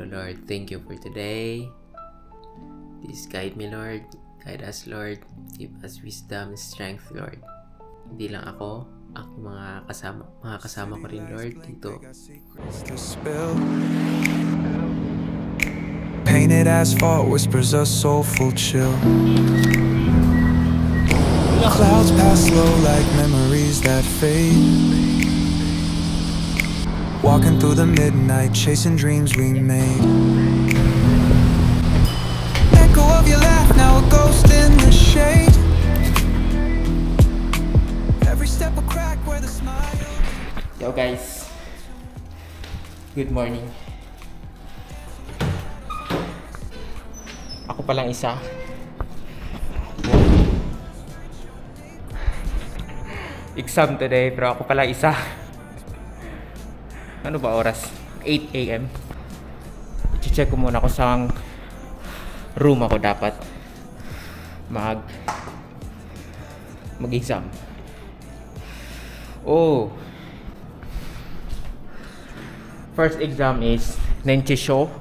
Lord, thank you for today. Please guide me, Lord. Guide us, Lord. Give us wisdom and strength, Lord. Hindi lang ako, mga kasama ko rin, Lord, dito. Painted asphalt whispers a soulful chill. Clouds pass slow like memories that fade. Walking through the midnight, chasing dreams we made. Echo of your laugh, now a ghost in the shade. Every step a crack where the smile. Yo guys, good morning. Ako palang isa. Exam today, pero ako palang isa. Ano ba oras? 8 AM. I-check ko muna kung saan room ako dapat mag-exam. Oh. First exam is Nenchisho,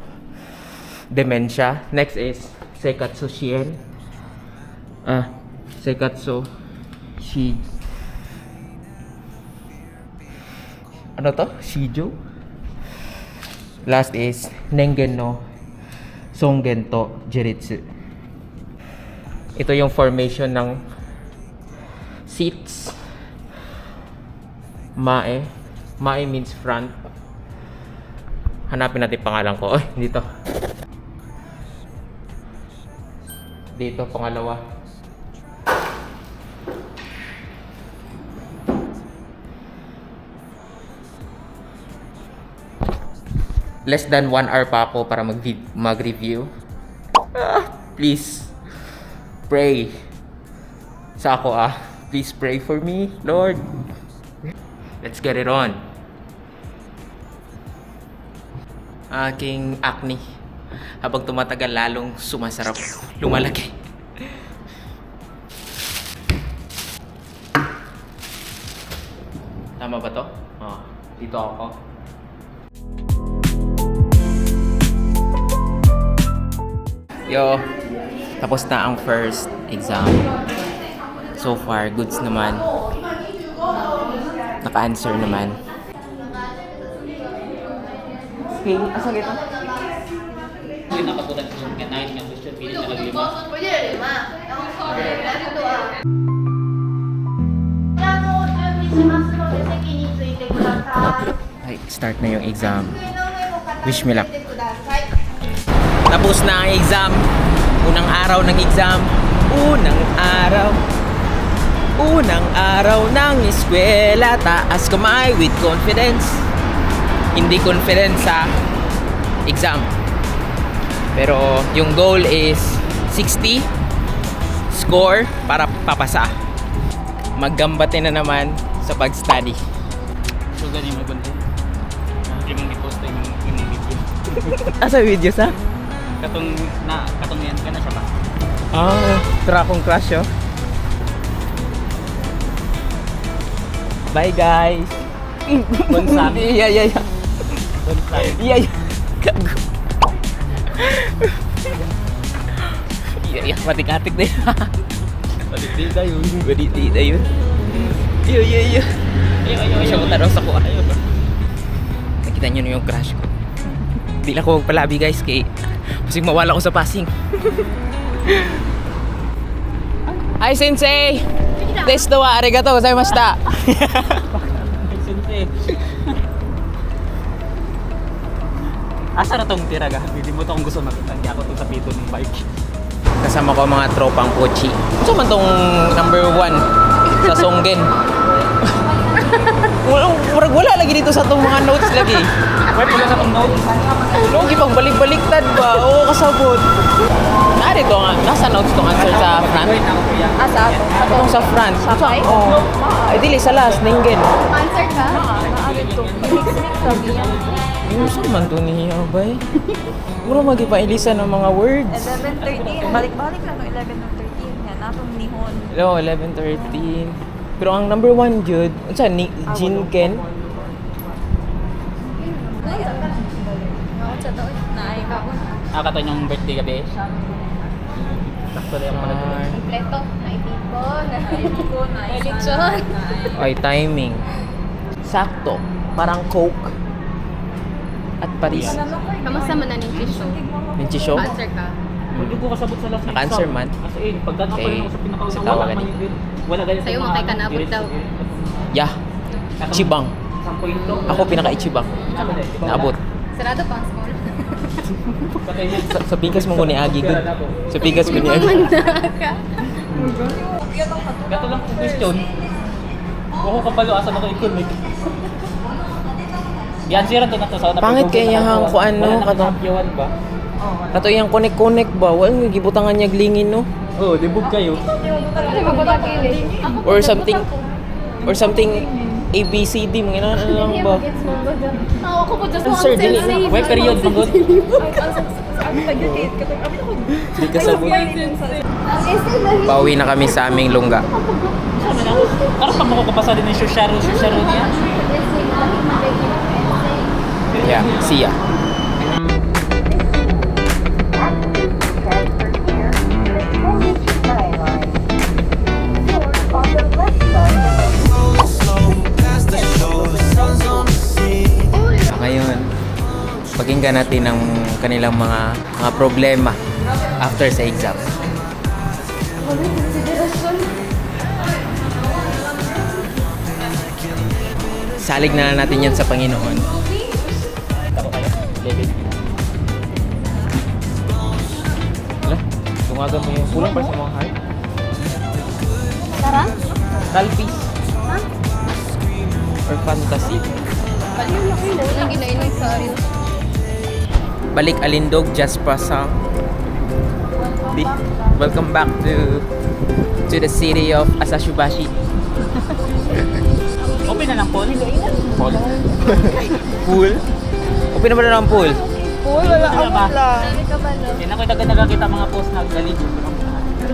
Dementia. Next is Seikatsu Shien. Seikatsu Shi. Ano to? Shijo. Last is Nengen no Songen to Jiritsu. Ito yung formation ng seats. Mae. Mae means front. Hanapin natin pangalan ko. Ay, dito. Dito, pangalawa. Less than 1 hour pa ako para mag-review. Please, pray sa ako Please pray for me, Lord. Let's get it on. Aking acne, habang tumatagal lalong sumasarap, lumalaki. Tama ba to? Dito ako. Yo, tapos na ang first exam. So far, goods naman. Naka-answer naman. Okay, asa gito? Yung nakatulad sa yung kanahin ng question, pilit na naglima. Ay, start na yung exam. Wish me luck. Tapos na ang exam. Unang araw ng exam. Unang araw ng eskwela. Taas kamay with confidence. Hindi confidence sa exam. Pero yung goal is 60 score para papasa. Maggambate na naman sa pag-study. So ganyan may content. Hindi mong i-post yung video. Asa video sa? Katong yan ka na siya ba? Tara akong crush oh. Bye guys. Bonsang. Yeah. Bonsai. Yeah. Yeah, matik-atik din. Paliti na yun. Baditi na yun. Yeah. Ayaw. Siya mo tanong sa kuha. Nakita nyo na yung crush ko. Hindi lang ako magpalabi guys kay kasi mawala ko sa passing. Hi sensei! Desu wa arigatou gozaimashita. Sensei. Asa na tong tiraga? Hindi mo to kung gusto makita. Hindi ako to sa pito ng bike. Kasama ko mga tropang pochi. Ito man tong number 1 sa Songgen. Wala lagi dito sa itong mga notes lagi. Wait, pula sa tong note. Logi pang balik-baliktad ba? Oo, kasabot. Dito nga, nasa notes tong answer sa front. Wait, ako kuya. Asa ato? Itong sa front. Sakay? Oo. Ay, dili sa last, Nengen. Answer ka? Maalit to. Sabi niya. Saan man to niya, bay? Mura magipailisan ng mga words. 11:13. Balik-balik lang no 11:13. Yan, atong nihon. Hello, 11:13. Pero ang number 1, Jude, saan ni Jinken? Sa taon na. ay kaon. Nakakataon yung birthday gabi. Sakto na yung pala. Kompleto. Naipipon. Ko na May lechon. Ay, timing. Sakto. Parang Coke. At Paris. Kamusta man na ng tissue? Ninchi show? Answer ka. Hindi ko kasabot sa last Naka-answer man. As in, pagdating pa Okay. rin ako sa pinakauna, Sa wala tawagan man niya. yung wala ganyan Sa'yo, mga makay ka na, grades. daw. Yeah. Chibang. 10 Ako pinaka-ichibang. Naabot. Sarado pa ang small. Sa bigas mo ni Agi good. Sa bigas mo ni Agi. Mamanda ka. Gato lang kung question. Ako kabalo, asan ako ikon. Yan siya to na to sa una. Pangit kaya hang ko ano, katong katong ba? kato yang connect ba? Wala gibutangan niya glingin no. Oh, libog kayo. Ano ba ba kili? Or something ABCD mga ano lang ba? Ako ko just Sir, dili na. Wait, period magod. Di ka sabot. Pauwi na kami sa aming lungga. Karon pa mo kapasa din yung shusharo niya. Yeah, see ya. Ngayon, pakinggan natin ang kanilang mga problema after sa exam. Salig na lang natin yan sa Panginoon. Tako kayo. Level. Wala, tungagan mo yung kulang pa sa mga heart. Tara? Talpis. Or fantasy. Unang ginainom sa rin. Balik Alindog, Just Pasang. Welcome back to the city of Asashubashi. Open na lang po. Pool? Pool? Open naman na ang pool. Wala ako lang. Sabi ka ba no? Yan ako nakita mga post na galigo.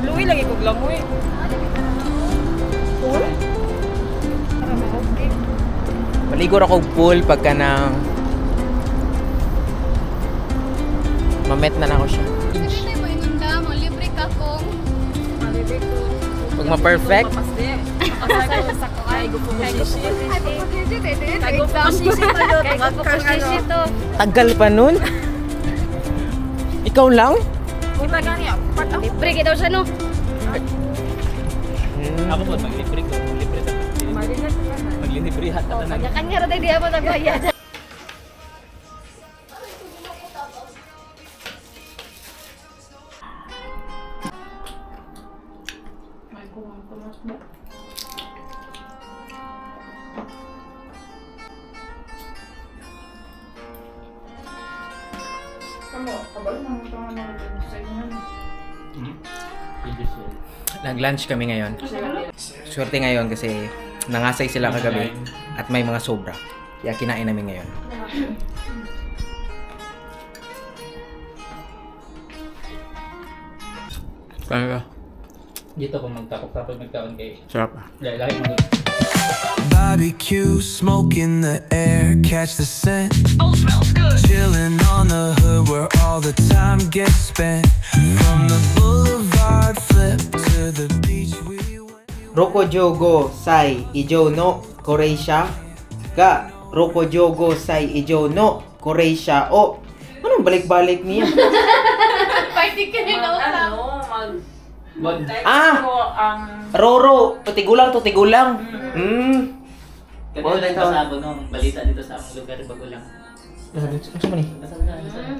Luwi lagi ko glamoy. Maligor ako pool pagka nang mamet na ako siya. Sabi tayo mo inunda mo. Libre ka kung. Pag ma-perfect, Ay, gusto mo sisi. Ay, pagpagkajit eh. Kay gusto mo sisi tayo. Kay pagpagkajit to. tagal pa nun. Ikaw lang? Kita gani ako. Libre kita siya no. Ako po, maglibre ko. Maglibre sa maglibre hat na nag. Kanya-kanya rin tayo di ako nagbayad. Nag-lunch kami ngayon. Swerte ngayon kasi nangasay sila kagabi at may mga sobra. Kaya kinain namin ngayon. Kaya Dito ko magtapos magkaon kay. sarap ah. Lahi mo. Barbecue, smoke in the air, catch the scent. Oh, smells good. Chilling on the hood where all the time gets spent. From the boulevard flip to the beach we went. Roko Jogo Sai Ijo no Koreisha Ga Roko Jogo Sai Ijo no Koreisha O anong balik-balik niya? Party ka rin na usap. Roro tigulang to tigulang. Kasi dito sa abo no, balita dito sa among lugar bago lang. Ano man ni?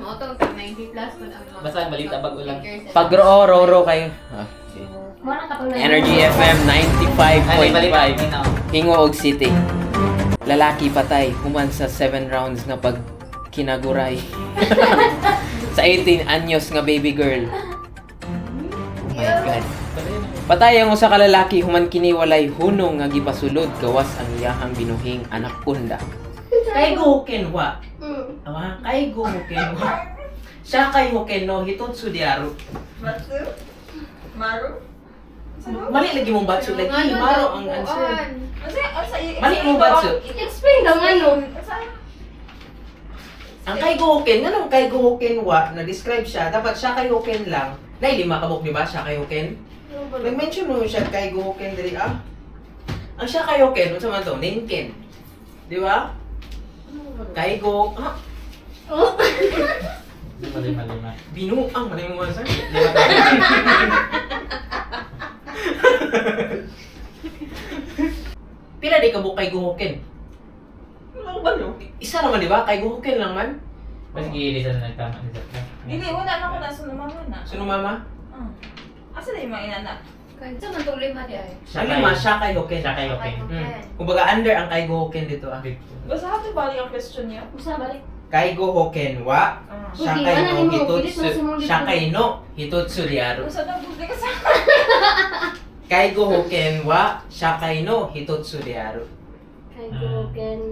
Oo, ito. 90 plus ko na. Basta ang balita bago lang. Pag Roro kayo. Energy FM 95.5 Hingoog City. Lalaki patay human sa 7 rounds nga pag kinaguray. Sa 18 anyos nga baby girl. Oh my god. Patay ang usa ka lalaki human kini walay hunong nga gipasulod gawas ang iyahang binuhing anak punda. Kay guken wa. Kay guken wa. Siya kay hoken no hitod sudiaro. Maru? Mali lagi mong batso lagi. Maro ang answer. Mali Mali mong batso. Explain lang ano. Ang kaigohoken, nga nung kaigohoken wa, na-describe siya, dapat siya kaigohoken lang. Nay, lima kabok, di ba? Siya kaigohoken. Nag-mention mo siya kaigohoken diri, ah. Ang siya kaigohoken, ano sa man to? Nenken. Di ba? Kaigo, ah. Malima. Binuang, mali mo sir. Pila di kabuk kaigohoken? Ano ba no? Isa naman, di ba? Kaigohoken lang man. Mas giilisan na nagtama ni Zach. Dili, wala na ko na sa mama na. Sino mama? Asa na yung mga inana? Kaya sa man tong lima di ay. Ang lima, siya kaigohoken. Siya kayo, okay. Kumbaga under ang kaigohoken dito ah. Basta hati balik ang question niya. Usa balik. Kaigohoken wa, siya Uy, kay wala no ni mo. Bilis mo na si hitotsu, Mong siya Dito. kay no hitotsu diaru. Basta na bubli ka sa... Kaigohoken wa, siya kay no hitotsu diaru. Kay Goken.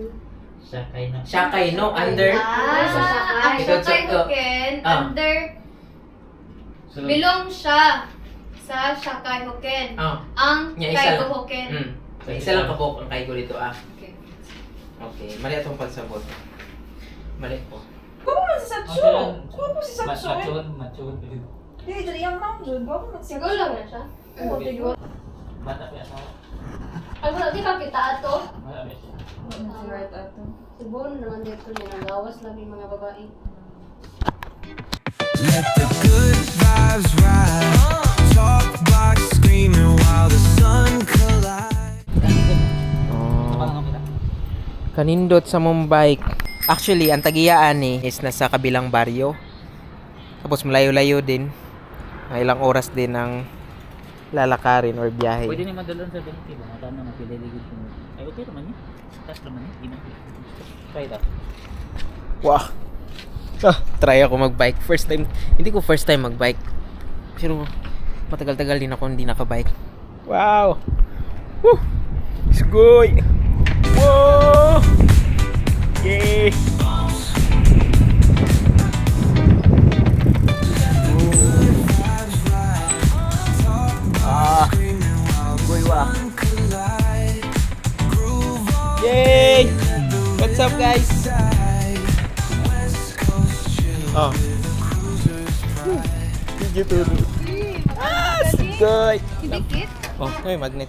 Siya kayo na. Siya kay no under. Sa Shakay. Ito, Shakay ito. Hoken. Ah. Under. Sunod. Bilong siya sa Shakay Hoken. Ah, Ang Nya, isa Kaigo lang. Hoken. So, isa lang kabok ang kaigo dito ah. Okay. Okay, mali atong pagsabot. Mali po. Kuha mo si Satsu! Kuha mo si Satsu! Matuon. Dili, dili yung mom dyan. Kuha mo si Siguro lang na siya. Oo, tigo. Bata pa ako. Ay, wala di ka kita ato. Wala ba siya? Si Right ato. Siguro naman dito niya. Nagawas lang yung mga babae. Let the good vibes ride. Talk block screaming while the sun collides. Kapag kita. Kanindot sa Mumbai. Actually, ang Tagiyaan is nasa kabilang baryo. Tapos malayo-layo din. Ilang oras din ang lalakarin or biyahe. Pwede naman dalon sa ganito. Mga tanong na pililigid mo. Ay, okay naman yun. Taas naman yun. Di na. Try that. Wow. Try ako mag-bike. First time. Hindi ko first time mag-bike. Pero matagal-tagal din ako hindi nakabike. Wow. Woo. Sgoy. Whoa. Yay. Ah. Sgoy wa. Yay. What's up guys? Oh. Gitu. Ah, sgoy. Ibikit? Oh, may magnet.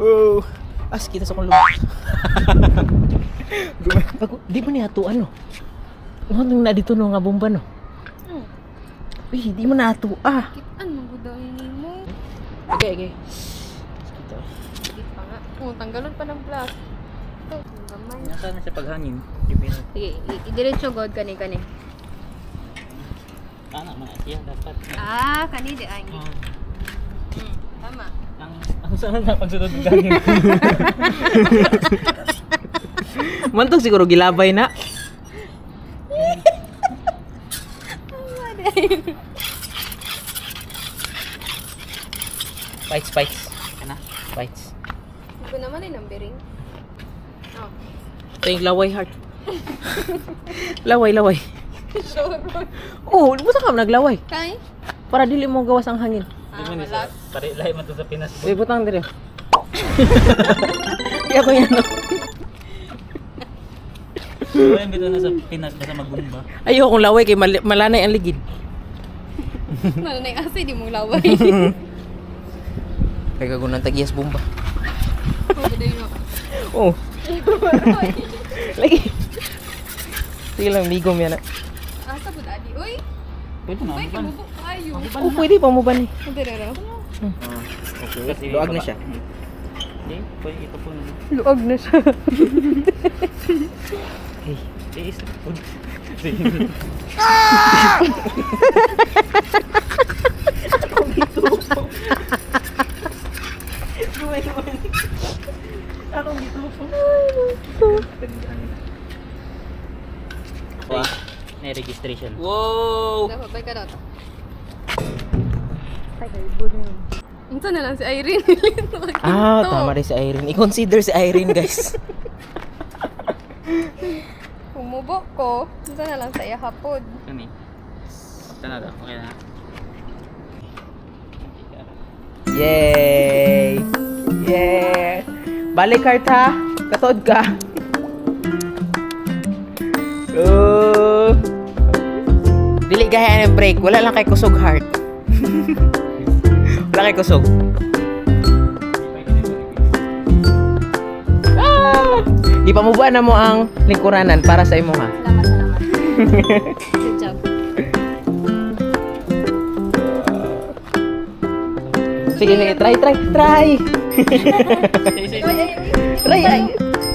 Oh. As kita sa kulong. Bago, di mo niya to ano? Ano na dito no nga bomba no? Uy, di mo na to ah. Kitaan mo daw mo. Okay. Kita. Hindi pa nga. Tanggalon pa ng black. Ito, ang gamay. Nasa na sa paghangin. Sige, idiretso god kani. Tama man siya dapat. Kani di ay. Tama. Ang saan na pagsunod ng hangin. Mantog siguro gilabay na. Spikes. Ano? Spikes. Hindi ko naman ay numbering. Oh. Ito yung laway heart. laway. Sure. Oh, buta ka naglaway. Kay? Para dili mo gawas ang hangin. Di man isa. Pare lahi man to sa Pinas. Uy, butang dire. Kaya ko yan. Kaya bitaw na sa Pinas basta magbumba. Ayaw kung laway kay malanay ang ligid. Ano na yung asay, di mo laway. Kaya kagunang tagiyas bomba. Oh, ganda yun ako. Oh. Lagi. Sige lang, ligom yan. Asa po daddy? Uy! Pwede na. Uy, Maban. kimubok kayo. Oh, pwede pa mo ba ni? Hindi na Kasi Luag na siya. Hindi, pwede ito po. Luag na siya. Hey. Is food. Sige. May registration. Wow! Dapat ba ka na ito? Ay, kaibo na yun. Ito na lang si Irene. Ah, tama rin si Irene. I-consider si Irene, guys. Humubok ko. Ito na lang sa iya hapod. Kani. Basta na daw. Okay na. Yay! Yeah! Balik, Kart, ha? Katod ka. Oh! Dili gaya ng break. Wala lang kay kusog heart. Wala kay kusog. Ipamubuan na mo ang lingkuranan para sa imo ha. Salamat. Good job. Sige, try. Try.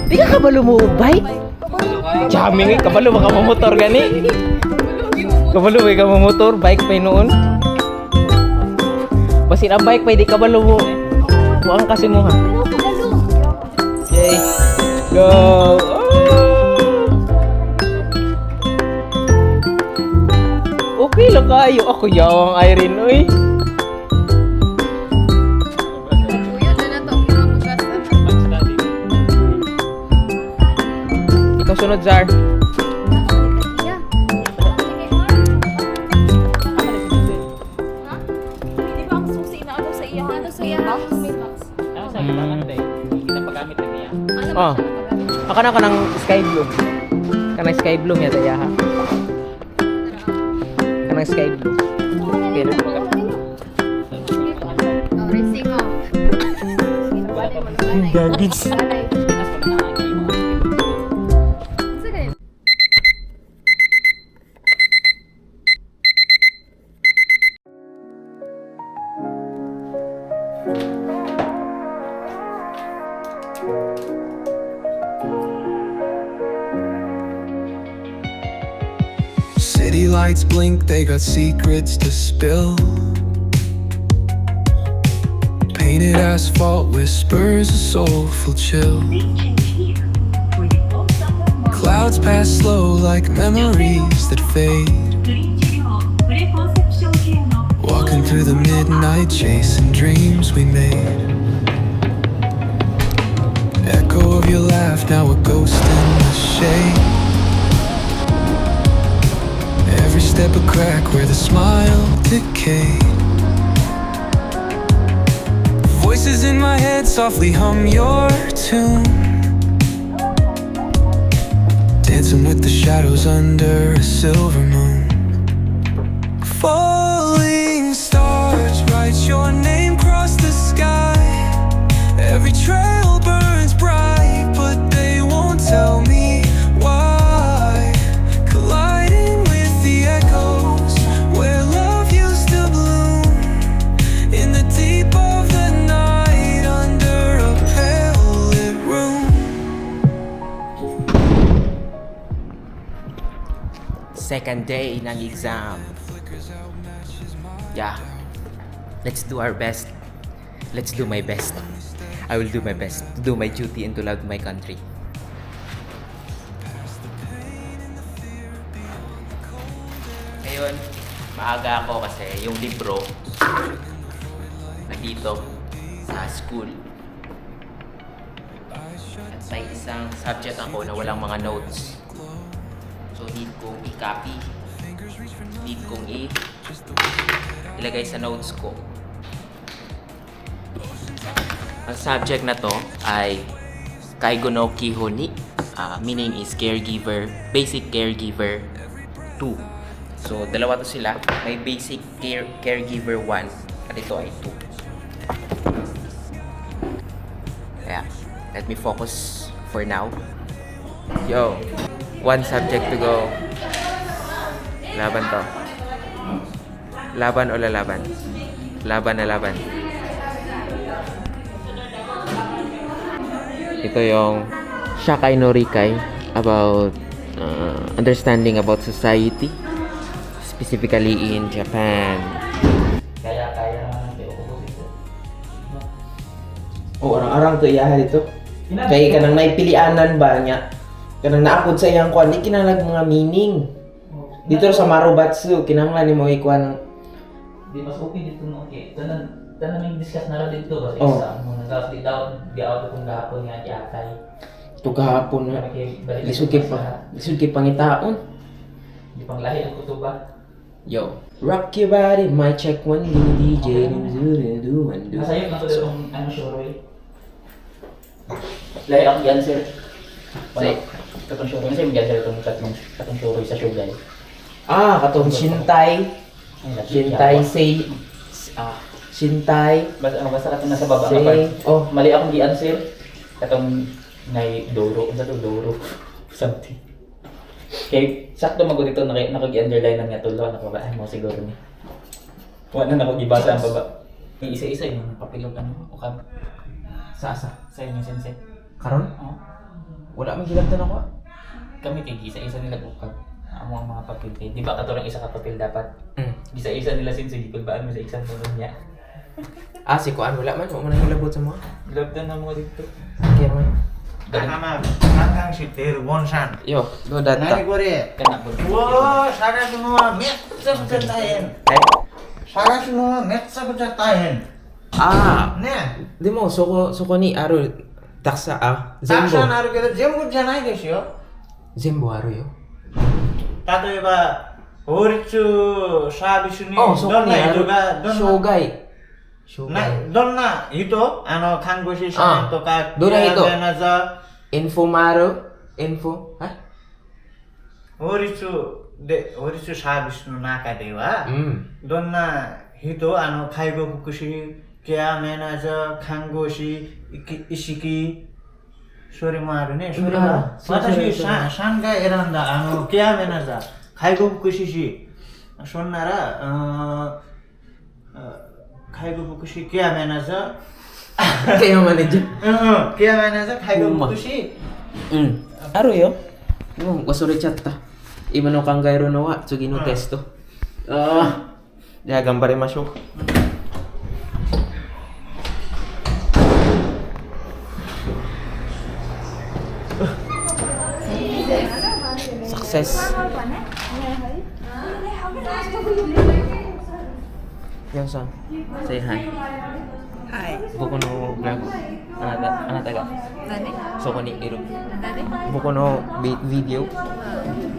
Di ka kabalo mo bike? Jamming kabalo ka mo motor gani. Kabalo ka mo motor, bike pa noon. Basin ang bike pa di kabalo mo. Buang kasi mo ha. Yay. Go. Okay lang kayo. Ako yawang Irene, oy. Kuya, na to. Kinabukas Ikaw sunod, Zar. Hindi ba ang susi na ano sa iya? Ano sa iya? Ano sa ibangan tayo? Kita paggamit na niya. Oh. Ako na kanang sky blue. Kanang sky blue niya tayo ha. Kanang sky blue. Okay na. Racing mo. Gagis. City lights blink, they got secrets to spill. Painted asphalt whispers a soulful chill. Clouds pass slow like memories that fade. Walking through the midnight, chasing dreams we made. Echo of your laugh, now a ghost in the shade. Every step a crack where the smile decayed. Voices in my head softly hum your tune, dancing with the shadows under a silver moon. Falling stars write your name across the sky. Every trail burns bright, but they won't tell me why. Colliding with the echoes where love used to bloom, in the deep of the night under a pale lit room. Second day ng exam. Yeah. Let's do our best. Let's do my best. I will do my best to do my duty and to love my country. Ngayon, maaga ako kasi yung libro nandito sa school. At may isang subject ako na walang mga notes. So, need kong i-copy. Need kong ilagay sa notes ko. Ang subject na to ay Kaigo no Kihoni. Meaning is caregiver, basic caregiver 2. So, dalawa to sila. May basic caregiver 1 at ito ay 2. Kaya, let me focus for now. Yo, one subject to go. Laban to. Laban o lalaban? Laban na laban. Ito yung Shakai no Rikai about understanding about society, specifically in Japan. Kaya naman tayo ko dito. O, arang-arang to iyahan dito. Kaya kanang naipilianan ba niya? Kanang naapod sa iyang kwan, di kinalag mga meaning. Dito sa Marubatsu, kinanglan ni mo ikuan ng... Di mas okay dito no. Okay. Tanan yung discuss na rin dito kasi Oh. exam mo nagkas di daw kung gahapon nga yatay. Ito kahapon na. Lisod kay pangitaon. Di pang lahi ang kutuba. Yo. Rock your body, mic check one, DJ, do. Masayot na to yung ano sure. Lahi ako yan sir. Wala. Katong sure kasi may ganser itong katong sure sa sugay. Katong Shintay. Say. Shintay. Basta katong nasa baba Say. nga part. Mali akong gi-answer. Katong nay Doro. Ano to Doro? Something. Kay sakto magod ito nakagi-underline na nga tulo na baba. Ay mo siguro ni. Wala na ako gibasa ang baba. Yung isa-isa yung papilot ano o kam. Sa asa? Sa inyo sensei. Karon? Oo. Wala man gilabtan ako. Kami kay isa-isa nila ukab. Amo ang mga papel kay. Di ba katulong isa ka papel dapat? Isa-isa nila sensei gipulbaan mo sa exam mo niya. Si Kuan wala man. Wala man ang gilabot sa mga. Labdan na mo dito. Kaya man. 아마 한강 시대로 원산 Yo, do data. 나이 거래 Kana po. 와 사라스노와 몇 따인 사라스노와 몇 따인 네 Di mo, suko ni Aro. Taksa Zembo. taksan 하루 그래도 전부 잖아요 되시요 Zembo Aro yo. 例えば法律サービスに Oh, どんな人が Shogay. どんな人看護師さんとかどんな人ケアマネージャー Infomaro. Info. Ha? 法律サービスの中では、 どんな人介護福祉ケアマネージャー看護師医師それもあるねそれは私3回選んだケアマネージャー介護福祉士そんなら介護福祉ケアマネージャー Kaya manager. ケアマネージャー介護福祉 Aro yo. Wasuri chat ta. Ima no kang gairo no wa. Tsugi no testo. Ya, gambare masyo. Success. Yang san. Say hi. Hi. Buko no vlog. Anataga. 何？ So ko ni Iru. 何？ Buko no video.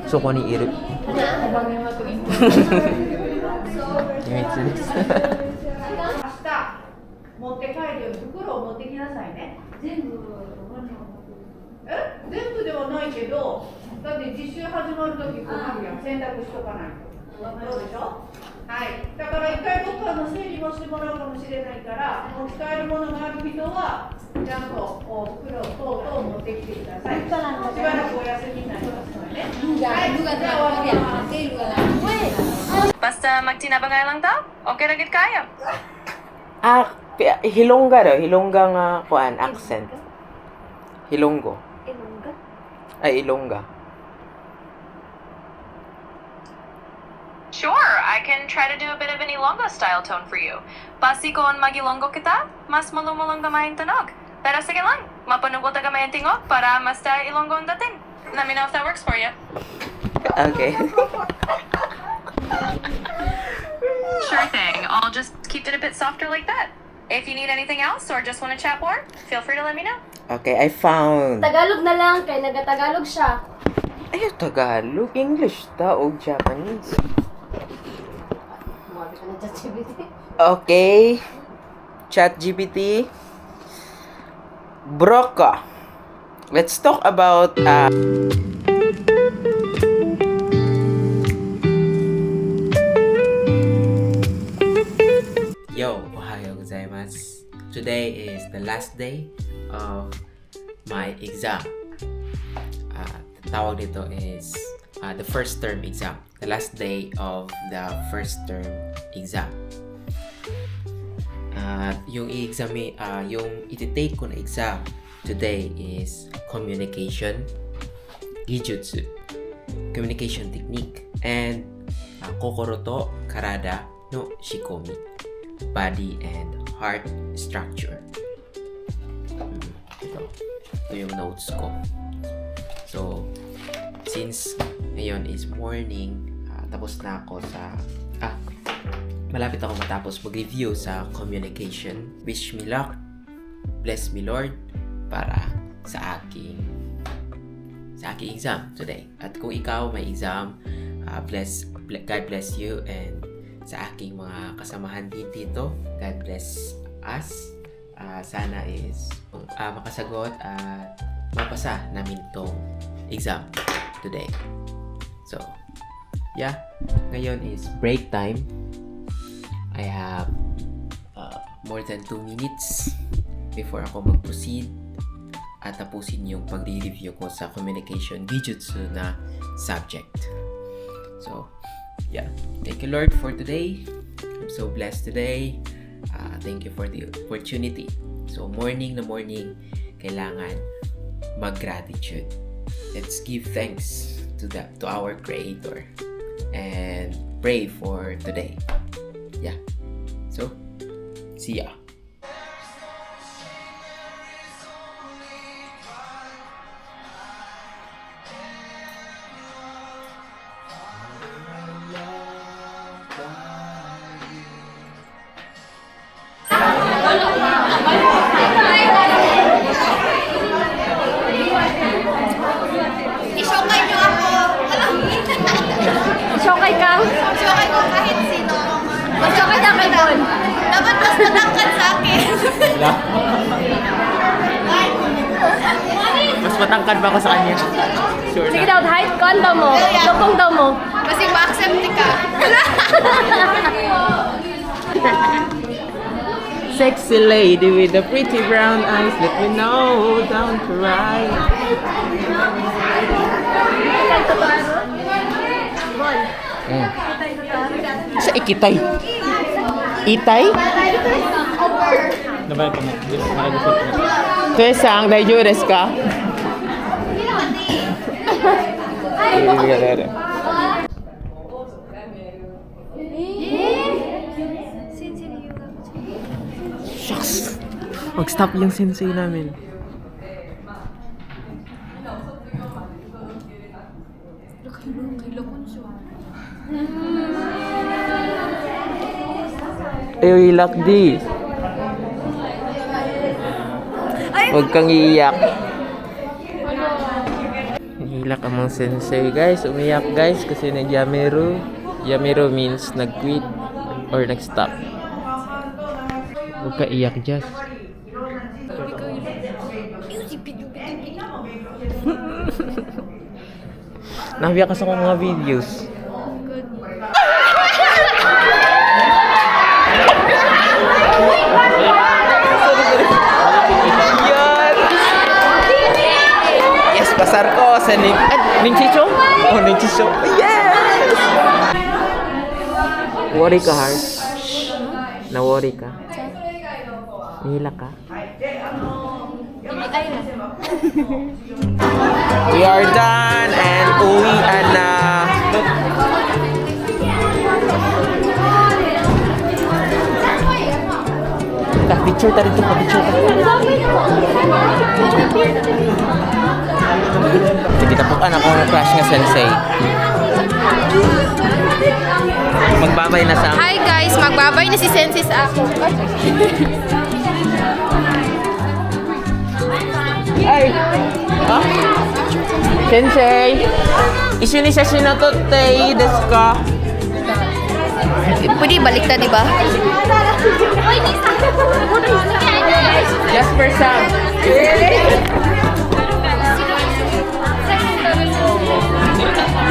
So ko ni Iru. Imitsu desu. 持って帰るように袋を持ってきなさいね。全部ではないけど、だって実習始まるときこうなるやん。洗濯しとかないと。そうでしょ？はい。だから一回どっかの整理もしてもらうかもしれないから、持ち帰るものがある人はちゃんと袋等々持ってきてください。しばらくお休みになりますのでね。はい。じゃあ終わります。 Basta magtinabangay lang daw. Okay ra gid kayo. Hilongga daw. Hilongga nga kuan accent. Hilonggo. Ilongga? Ay, Ilongga. Sure, I can try to do a bit of an Ilonggo style tone for you. Basi ko ang mag-Ilonggo kita, mas malumulong gamay ang tunog. Pero sige lang, mapanugot ka gamay ang tingog para mas ta Ilonggo ang dating. Let me know if that works for you. Okay. Sure thing. I'll just keep it a bit softer like that. If you need anything else or just want to chat more, feel free to let me know. Okay, I found. Tagalog na lang, kay nagatagalog siya. Ay, Tagalog, English ta o Japanese. Mawag ka na dyan, ChatGPT. Okay. ChatGPT. Broca. Let's talk about Yo, ohayo gozaimasu. Today is the last day of my exam. Tawag dito is the first term exam. The last day of the first term exam. Yung iti-take ko na exam today is communication gijutsu, communication technique, and kokoro to karada no shikomi, body and heart structure. Ito yung notes ko. So, since ngayon is morning, tapos na ako sa malapit ako matapos mag-review sa communication. Wish me luck, bless me Lord, para sa aking exam today. At kung ikaw may exam, God bless you, and sa aking mga kasamahan dito, God bless us. Sana is makasagot at mapasa namin tong exam today. So, yeah, ngayon is break time. I have more than 2 minutes before ako mag-proceed at tapusin yung pagre-review ko sa communication Gijutsu na subject. So, yeah. Thank you, Lord, for today. I'm so blessed today. Thank you for the opportunity. So, morning na morning, kailangan mag-gratitude. Let's give thanks to our Creator and pray for today. Yeah. So, see ya. I-showkay niyo ako. Shokay ka? Showkay ko kahit sino. Mag-shokay na kay Bon. Dapat mas matangkad sa akin. Mas matangkad ba ako sa kanya? Sure Sige na. daw, height ko, daw mo. Lupong daw mo. Kasi ma-accept ka. Sexy lady with the pretty brown eyes, let me know down to right. Sa ikitay. Itay? Tesang, daijures ka? Shucks! Mag-stop yung sensei namin. Ay, lakdi. Huwag kang iiyak. Iiyak ang mga sensei, guys. Umiyak, guys, kasi nag-yamero. Yamero means nag-quit or nag-stop. Huwag ka iyak, Jess. Nabiyak ka sa mga videos. Yes, pasar ko sa Ninchicho? Oh, Ninchicho. Yes! Worry ka, heart. Na-worry ka. Nihila ka. We are done and uwian na. Picture tayo dito, picture tayo. Sige, tapukan ako ng crush nga sensei. Magbabay na sa... Hi guys, magbabay na si Sensei sa ako. Ay! Ha? Sensei! Isu ni shashi no totte ii desu ka? Pwede baliktad, di ba? Jasper-san!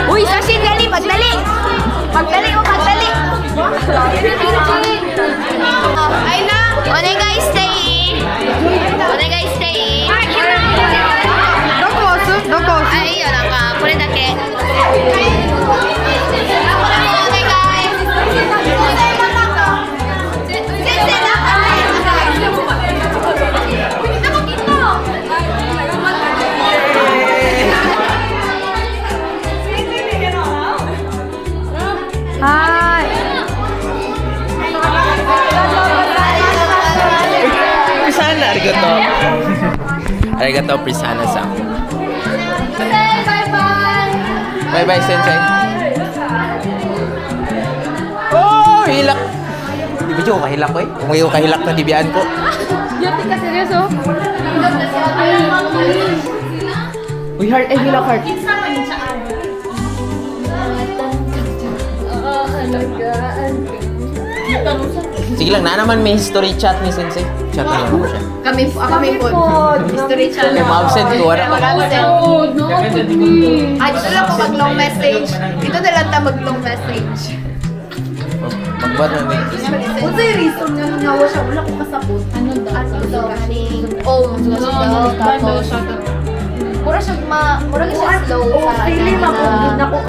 Uy, Sashi, dali! Magdali! Magdali o magdali! Ay na! Onegai stay! Onegai stay! Doko? Ay, yun lang ka. Pure dake. Prisana, arigato. Arigato, Prisana-san. Bye-bye, Sensei. Oh, hilak. Di ba dyan kahilak ko eh? Kung ngayon kahilak na dibiyaan ko. Yati ka, seryoso? Uy, heart. Ay, hilak, heart. Alagaan. Sige lang, na naman may history chat ni Sensei. Chat na lang ako siya. Kami po. History channel. Kaya ma-absent ko, wala pa. Ay, dito lang po mag-long message. Dito na lang tayo mag-long message. Magbuhat na may. Kung sa'yo reason nga nangawa siya, wala ko kasapot. Ano daw? Kaning tapos. Mura siya slow sa... Feeling ako,